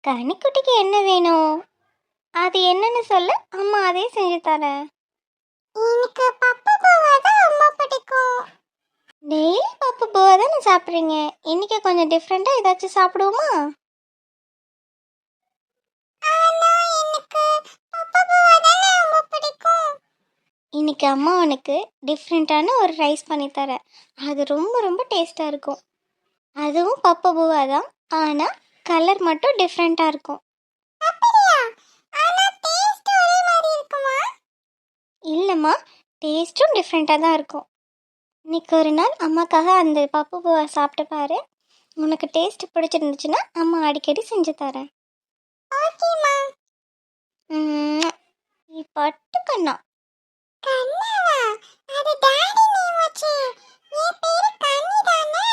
கனிக்குட்டிக்கு என்ன வேணும்? அது என்னன்னு சொல்லு, அம்மா அதே செஞ்சு தரேன். எனக்கு பப்பு பூவா தான் அம்மா பிடிக்கும். டெய்லி பப்பு பூவா தானே சாப்பிட்றீங்க, இன்னைக்கு கொஞ்சம் டிஃப்ரெண்ட்டாக ஏதாச்சும் சாப்பிடுவோமா? இன்னைக்கு அம்மா உனக்கு டிஃப்ரெண்ட்டான ஒரு ரைஸ் பண்ணி தரேன். அது ரொம்ப ரொம்ப டேஸ்ட்டாக இருக்கும். அதுவும் பப்பு பூவா தான், ஆனால் கலர் மட்டும் டிஃப்ரெண்ட்டாக இருக்கும். இல்லைம்மா, டேஸ்ட்டும் டிஃப்ரெண்ட்டாக தான் இருக்கும். இன்னைக்கு ஒரு நாள் அம்மாக்காக அந்த பப்பு பூவை சாப்பிட்டு பாரு. உனக்கு டேஸ்ட் பிடிச்சிருந்துச்சுன்னா அம்மா அடிக்கடி செஞ்சு தரேன். ஓகேம்மா. நீ பட்டு கண்ணா. கண்ணாவா? அது டாடி நேம் வச்சு. என் பேரு கனி தானே.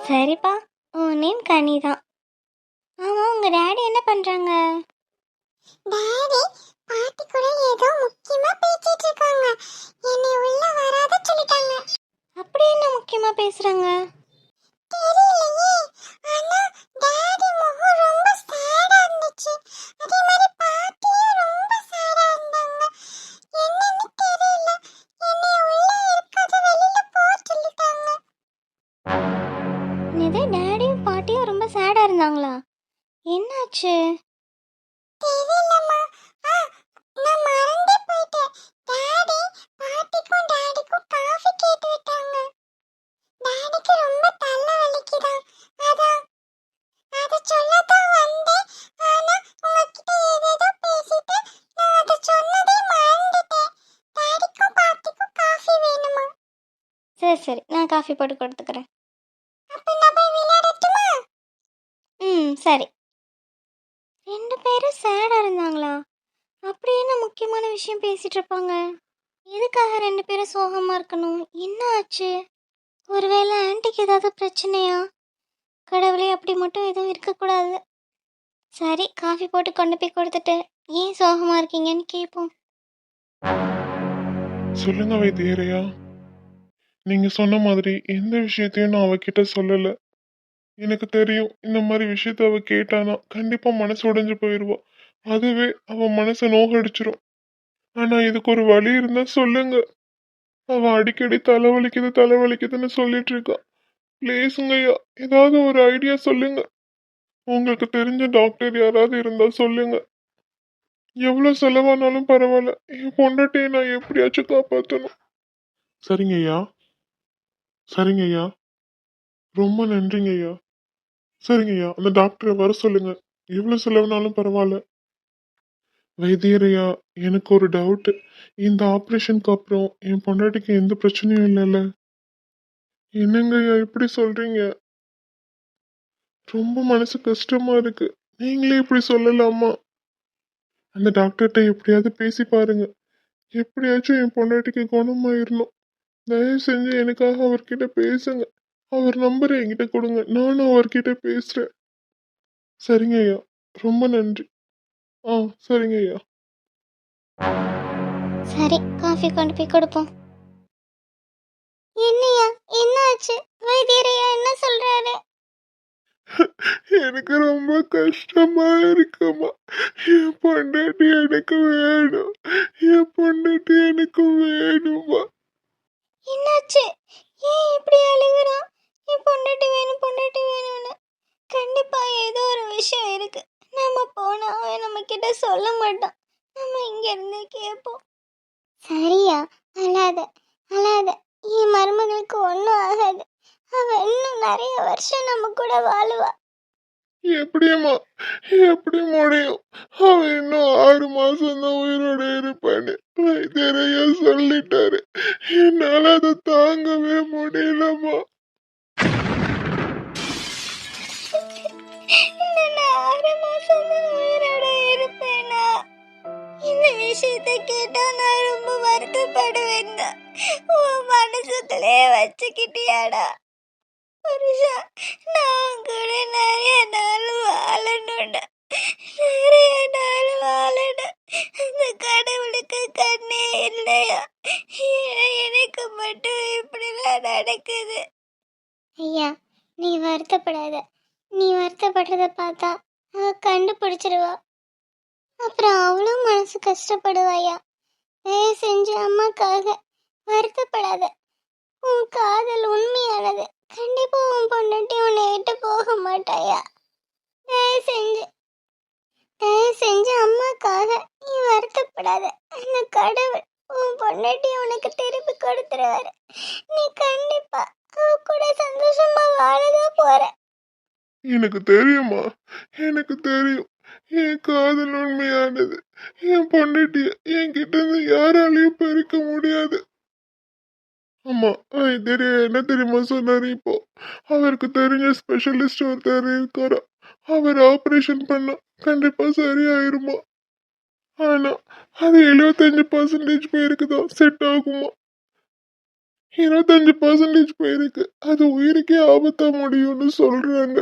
சரிப்பா, உன் நேம் கனி தான். ஆமா, உங்க டாடி என்ன பண்றாங்க? டாடி பாட்டி கூட ஏதோ முக்கியமா பேசிட்டு இருக்காங்க. என்னை உள்ள வராத சொல்லிட்டாங்க. அப்படி என்ன முக்கியமா பேசுறாங்க? தெரியலையே. ஆனா டாடி முகம் ரொம்ப சேடா இருந்துச்சு. அதே மாதிரி பாட்டியும் ரொம்ப சேடா இருந்தாங்க. என்னன்னு தெரியல. என்னை உள்ள இருக்காத வெளியில போ சொல்லிட்டாங்க. இது டாடியும் பாட்டியும் ரொம்ப சேடா இருந்தாங்களா? என்னாச்சு? தெரியலம்மா. நான் மறந்தே போயிட்டேன். டாடி பாட்டிக்கும் டாடிக்கும் காஃபி கேட்டு விட்டாங்க. டாடிக்கு ரொம்ப தலை வலிக்குதாம். அதான் அதை சொல்லத்தான் வந்தேன். ஆனா உங்ககிட்ட ஏதேதோ பேசிட்டு நான் அதை சொன்னதே மறந்துட்டேன். டாடிக்கும் பாட்டிக்கும் காஃபி வேணுமா? சரி சரி, நான் காஃபி போட்டு கொடுத்துக்கிறேன். அப்ப நான் போய் விளையாடட்டுமா? சரி. ரெண்டு பேரும் சேடாக இருந்தாங்களா? அப்படி என்ன முக்கியமான விஷயம் பேசிட்டு இருப்பாங்க? எதுக்காக ரெண்டு பேரும் சோகமாக இருக்கணும்? என்ன ஆச்சு? ஒருவேளை ஆன்ட்டிக்கு ஏதாவது பிரச்சனையா? கடவுளே, அப்படி மட்டும் எதுவும் இருக்கக்கூடாது. சரி, காஃபி போட்டு கொண்டு போய் கொடுத்துட்டு ஏன் சோகமாக இருக்கீங்கன்னு கேட்போம். சொல்லுங்க வைத்தியரையா. நீங்க சொன்ன மாதிரி எந்த விஷயத்தையும் நான் அவகிட்ட சொல்லல. எனக்கு தெரியும், இந்த மாதிரி விஷயத்த அவ கேட்டானா கண்டிப்பா மனசு உடைஞ்சு போயிடுவா. அதுவே அவ மனசை நோகடிச்சிரும். ஆனா இதுக்கு ஒரு வழி இருந்தா சொல்லுங்க. அவ அடிக்கடி தலைவலிக்குதுன்னு சொல்லிட்டு இருக்கா. ப்ளீஸுங்க ஐயா, ஏதாவது ஒரு ஐடியா சொல்லுங்க. உங்களுக்கு தெரிஞ்ச டாக்டர் யாராவது இருந்தா சொல்லுங்க. எவ்வளவு செலவானாலும் பரவாயில்ல, என் பொண்டாட்டியை நான் எப்படியாச்சும் காப்பாற்றணும். சரிங்க ஐயா, சரிங்க ஐயா, ரொம்ப நன்றிங்க ஐயா. சரிங்க ஐயா, அந்த டாக்டரை வர சொல்லுங்க. எவ்வளவு செலவுனாலும் பரவாயில்ல. வைத்தியரையா, எனக்கு ஒரு டவுட். இந்த ஆப்ரேஷனுக்கு அப்புறம் என் பொண்டாட்டிக்கு எந்த பிரச்சனையும் இல்லைல்ல? என்னங்க ஐயா இப்படி சொல்றீங்க? ரொம்ப மனசு கஷ்டமா இருக்கு. நீங்களே இப்படி சொல்லலாமா? அந்த டாக்டர்கிட்ட எப்படியாவது பேசி பாருங்க. எப்படியாச்சும் என் பொண்டாட்டிக்கு குணமாயிரணும். தயவு செஞ்சு எனக்காக அவர்கிட்ட பேசுங்க. அவர் நம்பரை என்கிட்ட கொடுங்க, நானும் அவர்கிட்ட பேசுறேன். சரிங்க ஐயா, ரொம்ப நன்றி. சரிங்க ஐயா. சரி, காஃபி கொண்டு போய் கொடுப்போம். என்னையா, என்ன ஆச்சு? வைத்தியரையா என்ன சொல்றாரு? எனக்கு ரொம்ப கஷ்டமா இருக்குமா. என் பொண்டாட்டி எனக்கு வேணும். என் பொண்டாட்டி எனக்கு வேணுமா. என்னாச்சு? ஏன் இப்படி அழுகுறான்? என் பொண்டாட்டி வேணும், பொண்டாட்டி வேணும்னு. கண்டிப்பா ஏதோ ஒரு விஷயம் இருக்கு. நம்ம போனா அவன் நம்ம கிட்ட சொல்ல மாட்டான். நம்ம இங்க இருந்து கேட்போம். சரியா, அழாத அழாத. என் மருமகளுக்கு ஒன்றும் ஆகாது. அவ இன்னும் நிறைய வருஷம் நம்ம கூட வாழுவா. எப்படியம்மா, எப்படி முடியும்? அவன் இன்னும் 6 மாசம் தான் உயிரோட இருப்பான்னு வைத்தியரையா சொல்லிட்டாரு. என்னால அதை தாங்கவே முடியலம்மா. நான் 6 மாசம் தான் உயிரோட இருப்பேனா? இந்த விஷயத்தை கேட்டா நான் ரொம்ப வருத்தப்படுவேன். உன் மனசுக்குள்ளே வச்சுக்கிட்டியாடா? புருஷா, நான் கூட நிறைய நாள் வாழணும்டா. நிறைய நாள் வாழணும். அந்த கடவுளுக்கு கண்ணே இல்லையா? ஏன் எனக்கு மட்டும் இப்படிலாம் நடக்குது? ஐயா, நீ வருத்தப்படாத. நீ வருத்தப்படுறத பார்த்தா அவ கண்டுபிடிச்சிருவா. அப்புறம் அவளும் மனசு கஷ்டப்படுவாயா. தயவு செஞ்சு அம்மாக்காக வருத்தப்படாத. உன் காதல் உண்மையானது. கண்டிப்பா உன் பொண்டாட்டி உன்னை விட்டு போக மாட்டாயா. தயவு செஞ்சு தயவு செஞ்சு அம்மாக்காக நீ வருத்தப்படாத. அந்த கடவுள் உன் பொண்டாட்டி உனக்கு திருப்பி கொடுத்துருவாரு. நீ கண்டிப்பா அவ கூட சந்தோஷமா வாழதான் போற. எனக்கு தெரியுமா, எனக்கு தெரியும். என் காதல் உண்மையானது. என் பொண்டாட்டிய என்கிட்ட இருந்து யாராலையும் பறிக்க முடியாது. ஆமா, தெரியும். என்ன தெரியுமா சொன்னாரு இப்போ? அவருக்கு தெரிஞ்ச ஸ்பெஷலிஸ்ட் ஒருத்தர் இருக்காரா. அவர் ஆபரேஷன் பண்ணா கண்டிப்பா சரியாயிருமா. ஆனா அது 75% பேருக்குதான் செட் ஆகுமா. 25% பேருக்கு அது உயிருக்கே ஆபத்தா முடியும்னு சொல்றாங்க.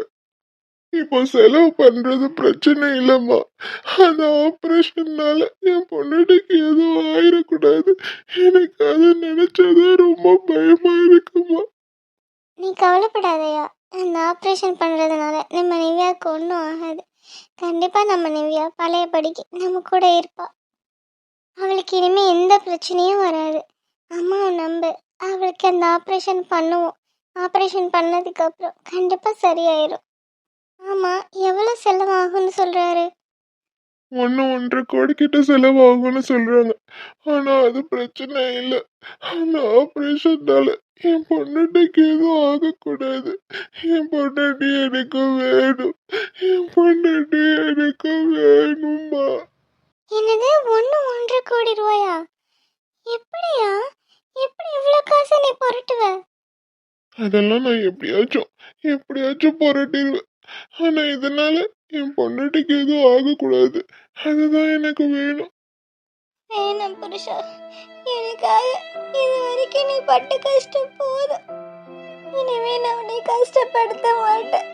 இப்போ செலவு பண்றது பிரச்சனை இல்லம்மா. அந்த ஆபரேஷன்னால என் பொண்டாட்டிக்கு எதுவும் ஆயிடக்கூடாது. எனக்கு அதை நினைச்சதான் ரொம்ப பயமா இருக்குமா. நீ கவலைப்படாதயா. அந்த ஆப்ரேஷன் பண்ணுறதுனால நம்ம நிவ்யாவுக்கு ஒன்றும் ஆகாது. கண்டிப்பாக நம்ம நிவ்யா பழையபடிக்கு நம்ம கூட இருப்பா. அவளுக்கு இனிமேல் எந்த பிரச்சனையும் வராது. அம்மாவை நம்பு. அவளுக்கு அந்த ஆப்ரேஷன் பண்ணுவோம். ஆப்ரேஷன் பண்ணதுக்கப்புறம் கண்டிப்பாக சரியாயிரும். ஆமாம், எவ்வளோ செலவாகும்னு சொல்கிறாரு? 1.5 கோடி கிட்ட செலவாகும்னு சொல்றாங்க. ஆனா அது பிரச்சனை இல்லை. அந்த ஆபரேஷன்னால என் பொண்டாட்டிக்கு எதுவும் ஆகக்கூடாது. என் பொண்டாட்டி எனக்கு வேணும். என் பொண்டாட்டி எனக்கு வேணும்மா. என்னது, 1.5 கோடி ரூபாயா? எப்படியா? எப்படி இவ்வளோ காசை நீ புரட்டுவ? அதெல்லாம் நான் எப்படியாச்சும் புரட்டிடுவேன். ஆனா இதனால என் பொண்டாட்டிக்கு எதுவும் ஆகக்கூடாது. அதுதான் எனக்கு வேணும். வேணாம் புருஷா, எனக்காக இது வரைக்கும் நீ பட்ட கஷ்டம் போதும். இனிமே நான் உன்னை கஷ்டப்படுத்த மாட்டேன்.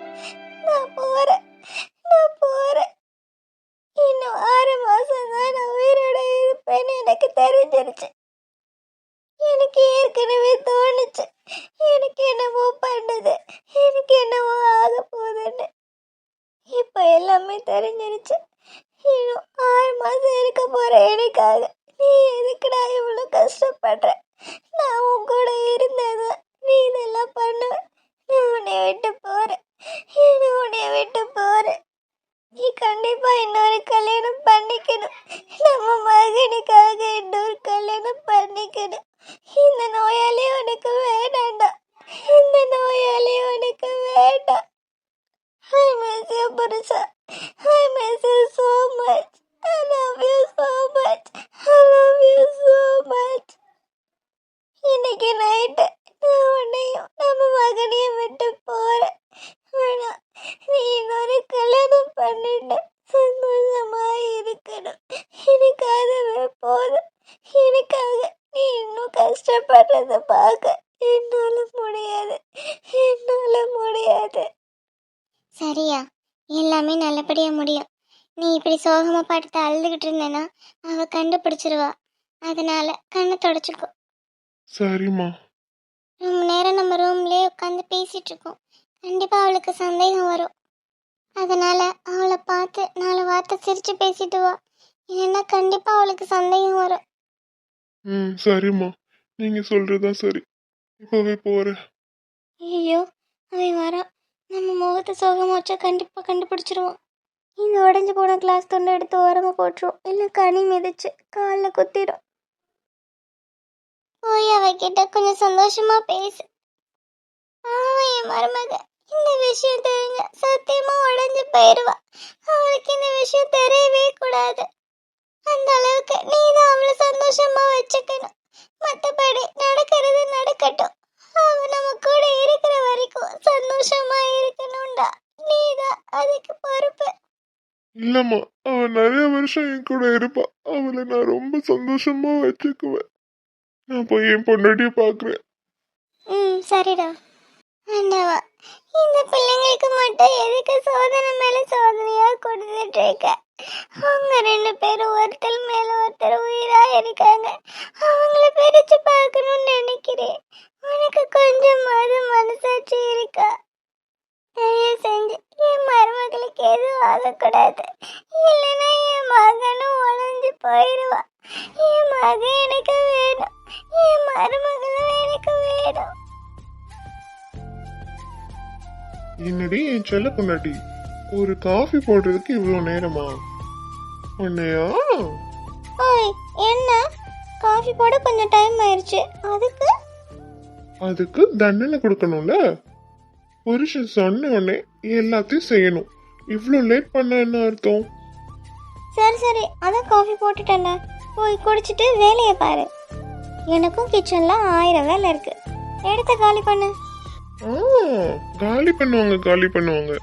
நான் போறேன். இன்னும் 6 மாசம் தான் நான் உயிரோட இருப்பேன்னு எனக்கு தெரிஞ்சிருச்சு. எனக்கு ஏற்கனவே தோணுச்சு எனக்கு என்னமோ பண்ணுது, எனக்கு என்னமோ ஆக போகுதுன்னு. இப்போ எல்லாமே தெரிஞ்சிருச்சு. இன்னும் 6 மாசம் இருக்க போற எனக்காக நீ எதுக்குடா இவ்வளோ கஷ்டப்படுற? நான் உன் கூட இருந்தது நீ இதெல்லாம் பண்ணுவ. நான் உன்னை விட்டு போறேன். நீ கண்டிப்பா இன்னொரு கல்யாணம் பண்ணிக்கணும். நம்ம மகனுக்காக இன்னொரு கல்யாணம் பண்ணிக்கணும். இந்த நோயாளி உனக்கு வேண்டாம்டா. I miss you, Purusha. I miss you so much. I love you so much. இன்னைக்கு நைட்டு நான் உன்னையும் நம்ம மகனையும் விட்டு போறேன். ஆனா நீ இன்னொரு கல்யாணம் பண்ணிட்டு சந்தோஷமா இருக்கணும். எனக்கு அதுவே போதும். எனக்காக நீ இன்னும் கஷ்டப்படுறத பார்க்க என்னால முடியாது. சரியா, எல்லாமே நல்லபடியா முடியும். நீ இப்படி சோகமா படுத்து அழுதுகிட்டு இருந்தேன்னா அவ கண்டுபிடிச்சிருவா. அதனால கண்ணை தொடச்சிக்கோ. சரிம்மா. ரொம்ப நேரம் நம்ம ரூம்லயே உட்காந்து பேசிட்டு இருக்கோம். கண்டிப்பா அவளுக்கு சந்தேகம் வரும். அதனால அவளை பார்த்து 4 வார்த்தை சிரிச்சு பேசிட்டு வா. இல்லைன்னா கண்டிப்பா அவளுக்கு சந்தேகம் வரும். சரிம்மா. நீங்க சொல்றதுதான் சரி. இப்பவே போறேன். ஐயோ, அவன் வரா. நம்ம முகத்தை சோகமா வச்சா கண்டிப்பா கண்டுபிடிச்சிருவான். இந்த உடஞ்சி போன கிளாஸ் துண்டை எடுத்து ஓரமா போட்டுரும். இல்லை கனி மிதிச்சு காலில் குத்திடும். போய் அவகிட்ட கொஞ்சம் சந்தோஷமா பேசு. என் மருமக இந்த விஷயம் தெரிஞ்ச சத்தியமா உடஞ்சு போயிடுவா. அவளுக்கு இந்த விஷயம் தெரியவே கூடாது. அந்த அளவுக்கு நீ தான் அவளை சந்தோஷமா வச்சுக்கணும். மற்றபடி நடக்கிறது நடக்கட்டும். அவ நம்ம கூட இருக்கிற வரைக்கும் சந்தோஷமா இருக்கணும்டா. நீதான் அதுக்கு பொறுப்பு. இல்லம்மா, அவ நிறைய வருஷம் என் கூட இருப்பா. அவளை நான் ரொம்ப சந்தோஷமா வச்சுக்குவேன். நான் போய் என் பொண்டாட்டிய பாக்குறேன். சரிடா. ஆண்டவா, இந்த பிள்ளைங்களுக்கு மட்டும் எதுக்கு சோதனை மேல சோதனையா கொடுத்துட்டு இருக்க? அவங்க 2 பேரும் ஒருத்தர் மேல ஒருத்தர் உயிரா இருக்காங்க. அவங்கள பிரிச்சு பார்க்கணும்னு நினைக்கிறேன். உனக்கு கொஞ்சமாவது மனசாட்சி இருக்கா? தயவு செஞ்சு எனக்கு எதுவும் ஆகக்கூடாது. இல்லைன்னா என் மகனும் உழைஞ்சு போயிடுவான். என் மகன் எனக்கு வேணும். என் மருமகளும் எனக்கு வேணும். என்னடி என் செல்ல பொண்டாட்டி, ஒரு காஃபி போடுறதுக்கு இவ்வளோ நேரமா? உன்னையா? ஓய், என்ன காஃபி போட கொஞ்சம் டைம் ஆயிடுச்சு. அதுக்கு தண்டனை கொடுக்கணும்ல. புருஷன் சொன்ன உடனே எல்லாத்தையும் செய்யணும். இவ்வளோ லேட் பண்ண என்ன அர்த்தம்? சரி சரி, அதான் காஃபி போட்டுட்டேன்ல, போய் குடிச்சிட்டு வேலையை பாரு. எனக்கும் கிச்சன்ல 1000 வேலை இருக்கு. எடுத்து காலி பண்ணு. ஆ, காலி பண்ணுவாங்க காலி பண்ணுவாங்க.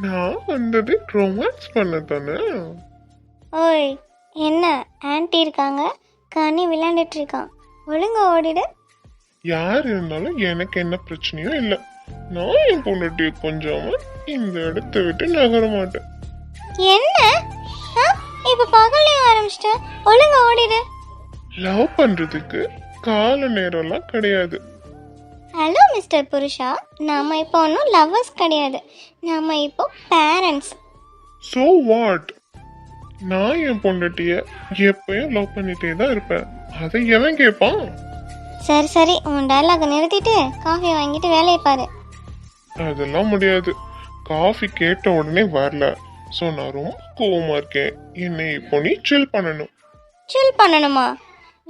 நான் வந்தது ரொமான்ஸ் பண்ண தானே. ஓய், என்ன ஆன்ட்டி இருக்காங்க, கனி விளையாண்டுட்டு இருக்கான். ஒழுங்கா ஓடிடு. யார் இருந்தாலும் எனக்கு என்ன பிரச்சனையும் இல்லை. நான் என் பொண்டாட்டியை கொஞ்சாம இந்த இடத்த விட்டு நகர மாட்டேன். என்ன இப்ப பகலே ஆரம்பிச்சிட்ட? ஒழுங்கா ஓடிடு. லவ் பண்றதுக்கு கால நேரம்லாம் கிடையாது. ஹலோ மிஸ்டர் புருஷா, நாம இப்போ ஒன்றும் லவ்வர்ஸ் கிடையாது, நாம இப்போ பேரண்ட்ஸ். So what? நான் என் பொண்டாட்டிய எப்பயும் லவ் பண்ணிட்டே தான் இருப்பேன். அதை எவன் கேட்பான்? சரி சரி, உன் டைலாக நிறுத்திட்டு காஃபி வாங்கிட்டு வேலையை பாரு. அதெல்லாம் முடியாது. காஃபி கேட்ட உடனே வரல. ஸோ நான் ரொம்ப கோவமா இருக்கேன். என்னை இப்போ நீ சில் பண்ணணும். சில் பண்ணணுமா?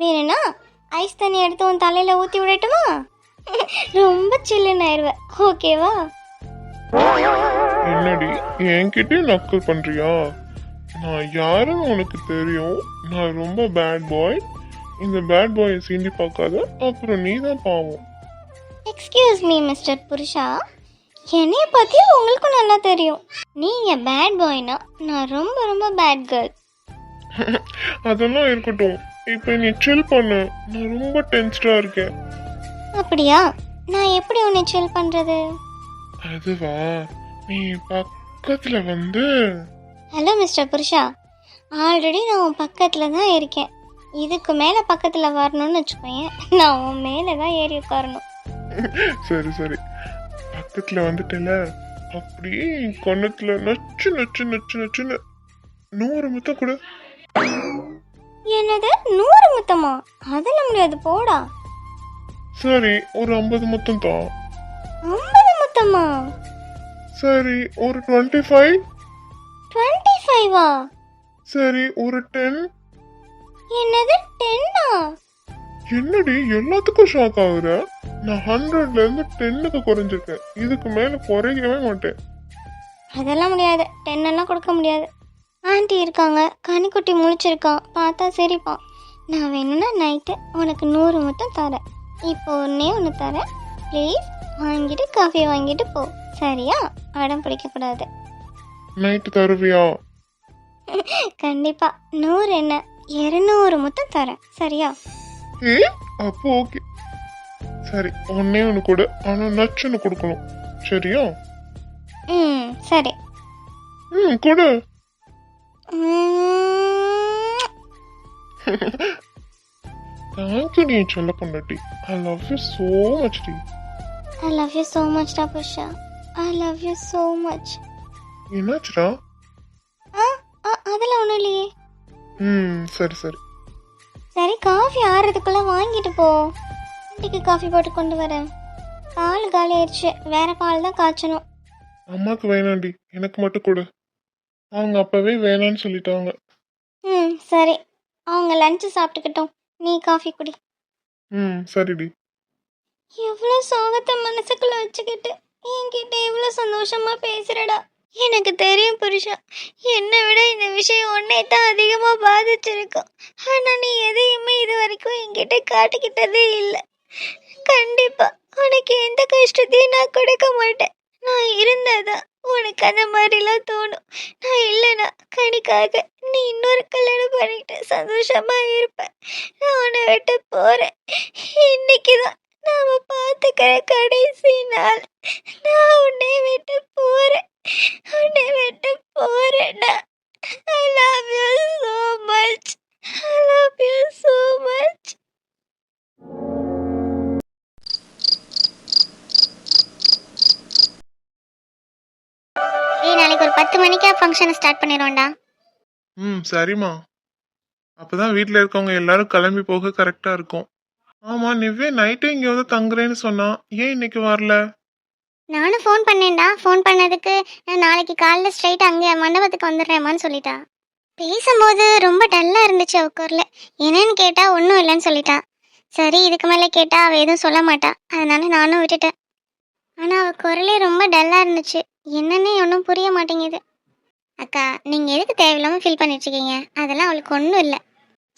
வேணும்னா ஐஸ் தண்ணி எடுத்து உன் தலையில ஊற்றி விடட்டுமா? ரொம்ப சில்லுன்னு ஆயிடுவேன், ஓகேவா? என்னடி என்கிட்டே நக்கல் பண்றியா? நான் யாருன்னு உனக்கு தெரியும். நான் ரொம்ப பேட் பாய். இந்த பேட் பாயை சீண்டி பார்க்காத, அப்புறம் நீ தான் பாவம். எக்ஸ்கியூஸ் மீ மிஸ்டர் புருஷா, என்னைய பற்றி உங்களுக்கும் நல்லா தெரியும். நீங்கள் பேட் பாய்னா நான் ரொம்ப ரொம்ப பேட் கேர்ள். அதெல்லாம் இருக்கட்டும். இப்போ நீ சில் பண்ணு. நான் ரொம்ப டென்ஸ்டா இருக்கேன். அப்படியா? நான் எப்படி உன்னை சில் பண்ணுறது? அதுவா, நீ பக்கத்துல வந்து. ஹலோ மிஸ்டர் புருஷா, ஆல்ரெடி நான் உன் பக்கத்தில் தான் இருக்கேன். இதுக்கு மேலே பக்கத்தில் வரணும்னு வச்சுக்கோயேன், நான் உன் மேலே தான் ஏறி உட்காரணும். சரி சரி, பக்கத்துல வந்துட்டல. அப்படியே கண்ணத்துல நச்சு நச்சு நச்சு நச்சுன்னு 100 முத்தம் கொடு. என்னது 100 முத்தமா? அதெல்லாம் முடியாது, போடா. சரி, ஒரு 50 முத்தம் தான். 50 முத்தமா? சரி, ஒரு 25. 25வா? சரி, ஒரு 10. என்னது 10ஆ? என்னடி எல்லாத்துக்கும் ஷாக் ஆகுற? நான் 100ல இருந்து 10க்கு குறைஞ்சிருக்கேன். இதுக்கு மேல குறைக்கவே மாட்டேன். அதெல்லாம் முடியாது, 10 எல்லாம் கொடுக்க முடியாது. ஆண்டி இருக்காங்க, கனிக்குட்டி முழிச்சிருக்கான், பார்த்தா சிரிப்பான். நான் வேணும்னா நைட்டு உனக்கு 100 முத்தம் தரேன். இப்போ ஒன்று தரேன், ப்ளீஸ் வாங்கிட்டு காஃபி வாங்கிட்டு போ, சரியா? அடம் பிடிக்கக்கூடாது. நைட்டு தருவியா? கண்டிப்பா. 100 என்ன, 200 முத்தம் தரேன், சரியா? ஏ, அப்போ ஓகே. சரி, ஒன்னே ஒன்று கொடு. ஆனா நச்சுன்னு கொடுக்கணும், சரியா? சரி. கொடு. தேங்க்யூ நீ சொல்ல பொண்டாட்டி. I love you so much டி. I love you so much டா புஷா, I love you so much. என்னாச்சுடா? அதெல்லாம் ஒன்றும் இல்லையே. சரி சரி. சரி, காஃபி ஆறுறதுக்குள்ள வாங்கிட்டு போ. ஆண்டிக்கு காஃபி போட்டு கொண்டு வரேன். பால் காலி ஆயிடுச்சு, வேற பால் தான் காய்ச்சணும். அம்மாக்கு வேணாண்டி, எனக்கு மட்டும் கொடு. அவங்க அப்பவே வேணான்னு சொல்லிட்டாங்க. சரி, அவங்க லஞ்சு சாப்பிட்டுக்கிட்டோம், நீ காஃபி குடி. சரிடி. எவ்வளோ சோகத்தை மனசுக்குள்ள வச்சுக்கிட்டு என்கிட்ட எவ்வளோ சந்தோஷமா பேசுறடா. எனக்கு தெரியும் புருஷா, என்னை விட இந்த விஷயம் உன்னை தான் அதிகமாக பாதிச்சிருக்கும். ஆனால் நீ எதையுமே இது வரைக்கும் என்கிட்ட காட்டிக்கிட்டதே இல்லை. கண்டிப்பா உனக்கு எந்த கஷ்டத்தையும் நான் கொடுக்க மாட்டேன். நான் இருந்ததான் உனக்கு அந்த மாதிரிலாம் தோணும். நான் இல்லைனா கணிக்காக நீ இன்னொரு கல்யாணம் பண்ணிட்டு சந்தோஷமா இருப்ப. நான் உன்னை விட்டு போறேன். இன்னைக்குதான் நாம பார்த்துக்கிற கடைசி நாள். நான் உன்னை விட்டு போறேன், உன்னை விட்டு போறேன்னா. I love you so much. I love you so much. நாளைக்கு 10 மணிக்கா ஃபங்க்ஷனை ஸ்டார்ட் பண்ணிடுவோம்டா. சரிம்மா. அப்பதான் வீட்டில் இருக்கவங்க எல்லாரும் கிளம்பி போக கரெக்டா இருக்கும். ஆமா, நிவ்யா நைட்டு இங்க வந்து தங்குறேன்னு சொன்னா, ஏன் இன்னைக்கு வரல? நானும் ஃபோன் பண்ணேன்டா. ஃபோன் பண்ணதுக்கு நான் நாளைக்கு காலைல ஸ்ட்ரைட் அங்கே மண்டபத்துக்கு வந்துடுறேம்மான்னு சொல்லிட்டா. பேசும்போது ரொம்ப டல்லாக இருந்துச்சு அவ குரல். என்னன்னு கேட்டால் ஒன்றும் இல்லைன்னு சொல்லிட்டா. சரி, இதுக்கு மேலே கேட்டால் அவள் எதுவும் சொல்ல மாட்டா, அதனால நானும் விட்டுட்டேன். ஆனால் அவள் குரலே ரொம்ப டல்லாக இருந்துச்சு. என்னன்னே ஒன்றும் புரிய மாட்டேங்குது. அக்கா, நீங்கள் எதுக்கு தேவையில்லாமல் ஃபீல் பண்ணிட்டுருக்கீங்க? அதெல்லாம் அவளுக்கு ஒன்றும் இல்லை.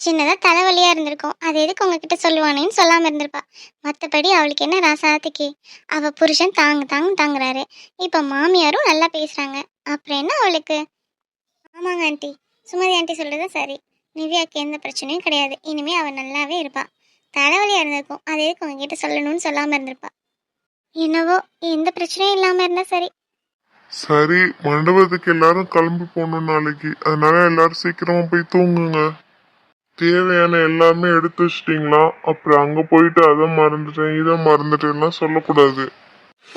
சின்னதாக தலைவலியாக இருந்திருக்கும், அது எதுக்கு உங்ககிட்ட சொல்லுவானேன்னு சொல்லாமல் இருந்திருப்பா. மற்றபடி அவளுக்கு என்ன ராசாத்திக்கு? அவள் புருஷன் தாங்குறாரு. இப்போ மாமியாரும் நல்லா பேசுகிறாங்க. அப்புறம் என்ன அவளுக்கு? ஆமாங்க ஆண்டி, சுமதி ஆண்டி சொல்கிறது சரி. நிவ்யாவுக்கு எந்த பிரச்சனையும் கிடையாது. இனிமேல் அவள் நல்லாவே இருப்பாள். தலைவலியாக இருந்திருக்கும், அது எதுக்கு உங்ககிட்ட சொல்லணும்னு சொல்லாமல் இருந்திருப்பா. என்னவோ, எந்த பிரச்சனையும் இல்லாமல் இருந்தால் சரி. சரி, மண்டபத்துக்கு எல்லாரும் கிளம்பி போகணும் நாளைக்கு. அதனால எல்லாரும் சீக்கிரமா போய் தூங்குங்க. தேவையான எல்லாமே எடுத்து வச்சிட்டீங்களா? அப்புறம் அங்க போயிட்டு அதை மறந்துட்டேன் இதை மறந்துட்டேன்லாம் சொல்லக்கூடாது.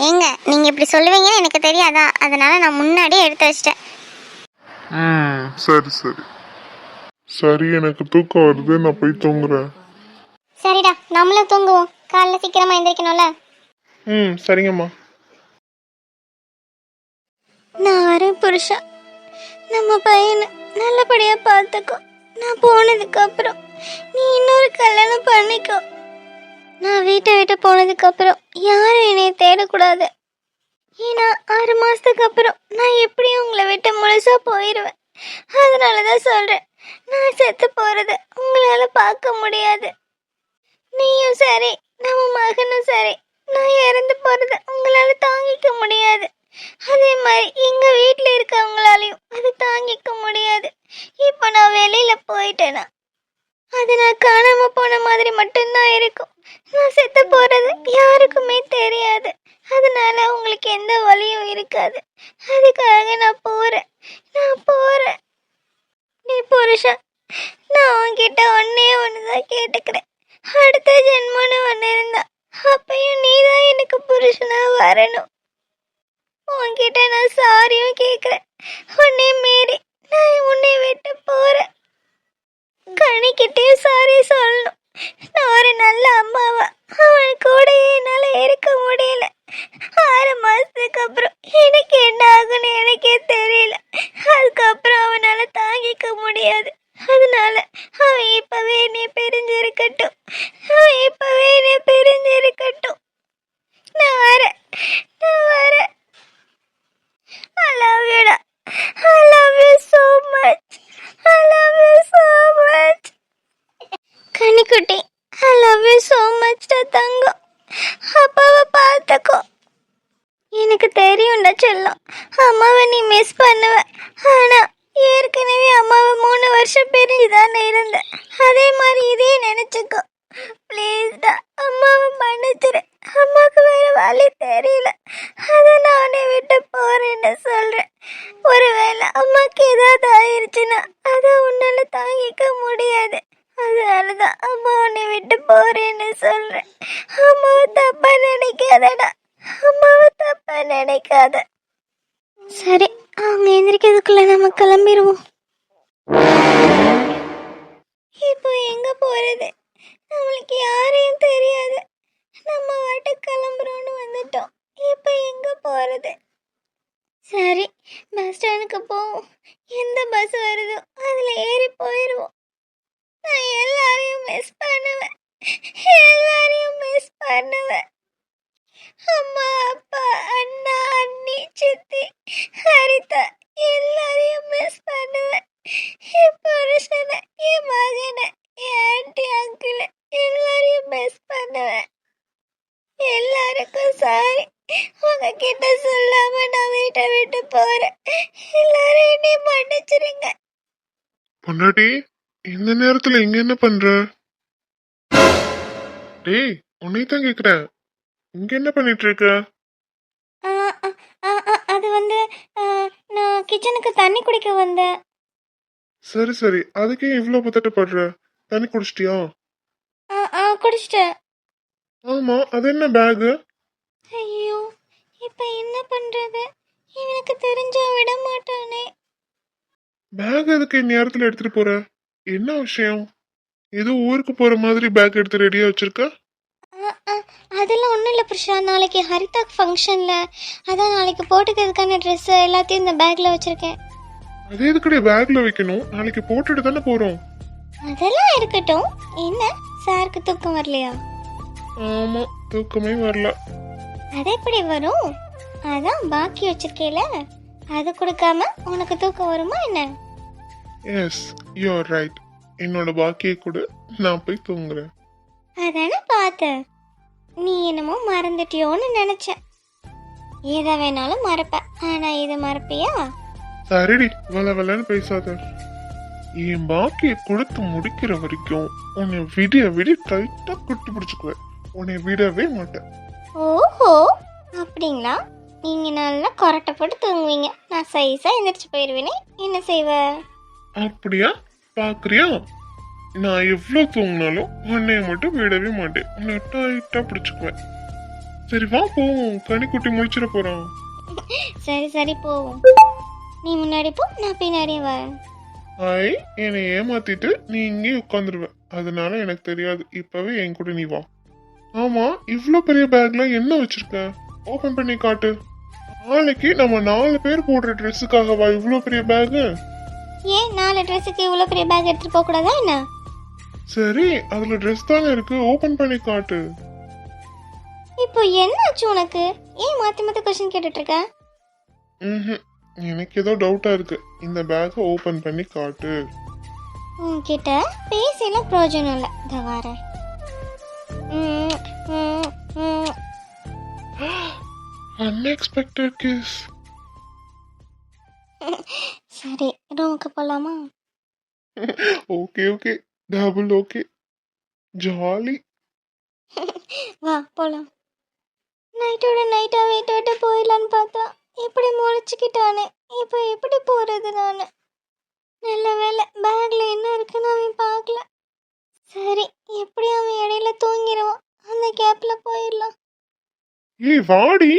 ஏங்க, நீங்கள் இப்படி சொல்லுவீங்கன்னு எனக்கு தெரியாதா? அதனால நான் முன்னாடியே எடுத்து வச்சிட்டேன். சரி சரி சரி, எனக்கு தூக்கம் வருது, நான் போய் தூங்குறேன். சரிடா, நம்மளும் தூங்குவோம். காலைல சீக்கிரமாக எந்திரிக்கணும்ல. சரிங்கம்மா. நான் வரேன் புருஷா. நம்ம பையனை நல்லபடியாக பார்த்துக்கோ. நான் போனதுக்கு அப்புறம் நீ இன்னொரு கல்யாணம் பண்ணிக்கோ. நான் வீட்டை விட்டு போனதுக்கு அப்புறம் யாரும் என்னை தேடக்கூடாது. ஏன்னா 6 மாசத்துக்கு அப்புறம் நான் எப்படியும் உங்களை விட்டு முழுசா போயிடுவேன். அதனால தான் சொல்றேன். நான் செத்து போறது உங்களால பார்க்க முடியாது. நீயும் சரி, நம்ம மகனும் சரி, நான் இறந்து போறது உங்களால தாங்கிக்க முடியாது. அதே மாதிரி எங்க வீட்டில் இருக்கவங்களாலையும் அது தாங்கிக்க முடியாது. இப்போ நான் வெளியில போயிட்டேனா அது நான் காணாம போன மாதிரி மட்டும்தான் இருக்கும். நான் செத்து போறது யாருக்குமே தெரியாது. அதனால உங்களுக்கு எந்த வலியும் இருக்காது. அதுக்காக நான் போறேன். நீ புருஷா, நான் உன்கிட்ட ஒண்ணுதான் கேட்டுக்கிறேன். அடுத்த ஜென்மன்னு ஒன்று இருந்தா அப்பயும் நீதான் எனக்கு புருஷனா வரணும். உன்கிட்ட நான் சாரியும் கேட்குறேன். உன்னை மீறி நான் உன்னை விட்டு போறேன். கணிக்கிட்டே சாரி சொல்லணும். நான் ஒரு நல்ல அம்மாவா அவன் கூட என்னால் இருக்க முடியல. 6 மாசத்துக்கு அப்புறம் எனக்கு என்ன ஆகுன்னு எனக்கே தெரியல. அதுக்கப்புறம் அவனால் தாங்கிக்க முடியாது. அதனால அவன் இப்பவே என்னை பிரிஞ்சிருக்கட்டும். நான் வரேன். I love you. I love you so much. கனிக்குட்டி, I love you so much தங்கம். அப்பாவை பார்த்துக்கோ. எனக்கு தெரியும்டா செல்லம், அம்மாவை நீ மிஸ் பண்ணுவ. ஆனா ஏற்கனவே அம்மாவை 3 வருஷம் பிரிஞ்சுதானே இருந்த. அதே மாதிரி இதே நினைச்சுக்கோ. ப்ளீஸ்டா, அம்மாவை மன்னிச்சிரு. அம்மாவுக்கு வேற வழி தெரியல. அதான் நானே விட்டு போறேன்னு சொல்றேன். ஒருவேளை அம்மாக்கு ஏதாவது ஆயிடுச்சுன்னா அதை உன்னால தாங்கிக்க முடியாது. அதனாலதான் அம்மா உன்னை விட்டு போறேன்னு சொல்றேன். அம்மாவை தப்பா நினைக்காதடா. சரி, அவங்க எந்திரிக்கிறதுக்குள்ள நம்ம கிளம்பிடுவோம். இப்போ எங்க போறது? நம்மளுக்கு யாரையும் தெரியாது. நம்ம வாட்டு கிளம்புறோன்னு வந்துட்டோம். இப்போ எங்க போறது? சரி, பஸ் ஸ்டாண்டுக்கு போவோம். எந்த பஸ் வருதோ அதுல ஏறி போயிடுவோம். நான் எல்லாரையும் மிஸ் பண்ணுவேன். அம்மா, அப்பா, அண்ணா, அண்ணி, சித்தி, ஹரிதா எல்லாரையும் மிஸ் பண்ணுவேன். என் புருஷனை, என் மகனை, என் ஆன்டி, அங்கிள் எல்லாரையும் மிஸ் பண்ணுவேன். எல்லாருக்கும் சாரி. உங்ககிட்ட சொல்லாம நான் வீட்டை விட்டு போறேன். எல்லாரும் என்னை மன்னிச்சிருங்க. பொண்டாட்டி, இந்த நேரத்துல இங்க என்ன பண்ற? டேய், உன்னைத்தான் கேக்குறேன், இங்க என்ன பண்ணிட்டு இருக்க? அது வந்து நான் கிச்சனுக்கு தண்ணி குடிக்க வந்தேன். சரி சரி, அதுக்கே இவ்வளவு பதட்டப்படுற? தண்ணி குடிச்சிட்டியா? குடிச்சிட்டேன். ஆமா, அது என்ன பேகு? ஐயோ, இப்போ என்ன பண்றது? இவனுக்கு தெரிஞ்சா விட மாட்டானே. பேக் எதுக்கு இந்நேரத்துல எடுத்துட்டு போற? என்ன விஷயம்? ஏதோ ஊருக்கு போற மாதிரி பேக் எடுத்து ரெடியா வச்சிருக்க? அ, அ, அதெல்லாம் ஒன்றும் இல்லை புருஷா. நாளைக்கு ஹரிதாக் ஃபங்க்ஷனில் அதான் நாளைக்கு போட்டுக்கிறதுக்கான ட்ரெஸ்ஸு எல்லாத்தையும் இந்த பேக்கில் வச்சுருக்கேன். அதே எதுக்கடி பேக்ல வைக்கணும்? நாளைக்கு போட்டுட்டு தானே போறோம். அதெல்லாம் இருக்கட்டும். என்ன சாருக்கு தூக்கம் வரலையா? ஆமா, தூக்கமே வரல. அது எப்படி வரும்? அதான் பாக்கி வச்சிருக்கேல, அது கொடுக்காம உனக்கு தூக்கம் வருமா என்ன? Yes, you are right. என்னோட பாக்கியை கூட நான் போய் தூங்குறேன். அதானே பார்த்தேன். நீ என்னமோ மறந்துட்டியோன்னு நினைச்சேன். எதை வேணாலும் மறப்ப, ஆனா இது மறப்பியா? சரிடி, வளன்னு பேசாத. என் பாக்கியை கொடுத்து முடிக்கிற வரைக்கும் உன்னை விடிய விடிய டைட்டா குட்டி பிடிச்சுக்குவேன். உன்னை விடவே மாட்டேன். ஓஹோ, அப்படிங்களா? நீங்க நல்லா கொரட்டை போட்டு தூங்குவீங்க, நான் சைஸா எந்திரிச்சு போயிடுவேனே, என்ன செய்வ? அப்படியா? பாக்குறியா? நான் எவ்வளவு தூங்கினாலும் உன்னைய மட்டும் விடவே மாட்டேன். உன்னை டைட்டா பிடிச்சுக்குவேன். சரி வா போவோம், கனிக்குட்டி முடிச்சிட போறான். சரி சரி போவோம். நீ முன்னாடி போ, நான் பின்னாடியே வரேன். ஐ, என்னை ஏமாத்திட்டு நீ இங்கே உட்காந்துருவ. அதனால எனக்கு தெரியாது. இப்பவே என் கூட நீ வா. ஆமா, இவ்ளோ பெரிய பேக்ல என்ன வச்சிருக்க? ஓபன் பண்ணி காட்டு. நாளைக்கு நம்ம 4 பேர் போடுற ட்ரெஸ்ஸுக்காகவா இவ்ளோ பெரிய பேக்? ஏன் 4 ட்ரெஸ்ஸுக்கு இவ்வளோ பெரிய பேக் எடுத்துட்டு போக கூடாதா என்ன? சரி, அதுல ட்ரெஸ் தானே இருக்கு, ஓபன் பண்ணி காட்டு. இப்போ என்னாச்சு உனக்கு? ஏன் மாத்தி மாத்தி கொஸ்டின் கேட்டுட்டு இருக்க? ம்ஹும். எனக்கு ஏதோ டவுட்டா இருக்கு. இந்த பேக்கை ஓபன் பண்ணி காட்டு. உன்கிட்ட பேசலாம் பிரயோஜனம் இல்லை. இந்த வரேன். ம், ம், ம். Unexpected kiss. சரி, ரூமுக்கு போலாமா? Okay okay, double okay, jolly. வா போலாம். நைட்டோட நைட்டா வீட்டை விட்டு போயிடலான்னு பார்த்தா இப்படி முழிச்சுக்கிட்டானே. இப்போ எப்படி போறது நான்? நல்ல வேலை பேக்ல என்ன இருக்குன்னு அவன் பார்க்கல. சரி, எப்படி அவன் இடையில தூங்கிடுவான். அந்த கேப்ல போயிடலாம். ஏய் வாடி.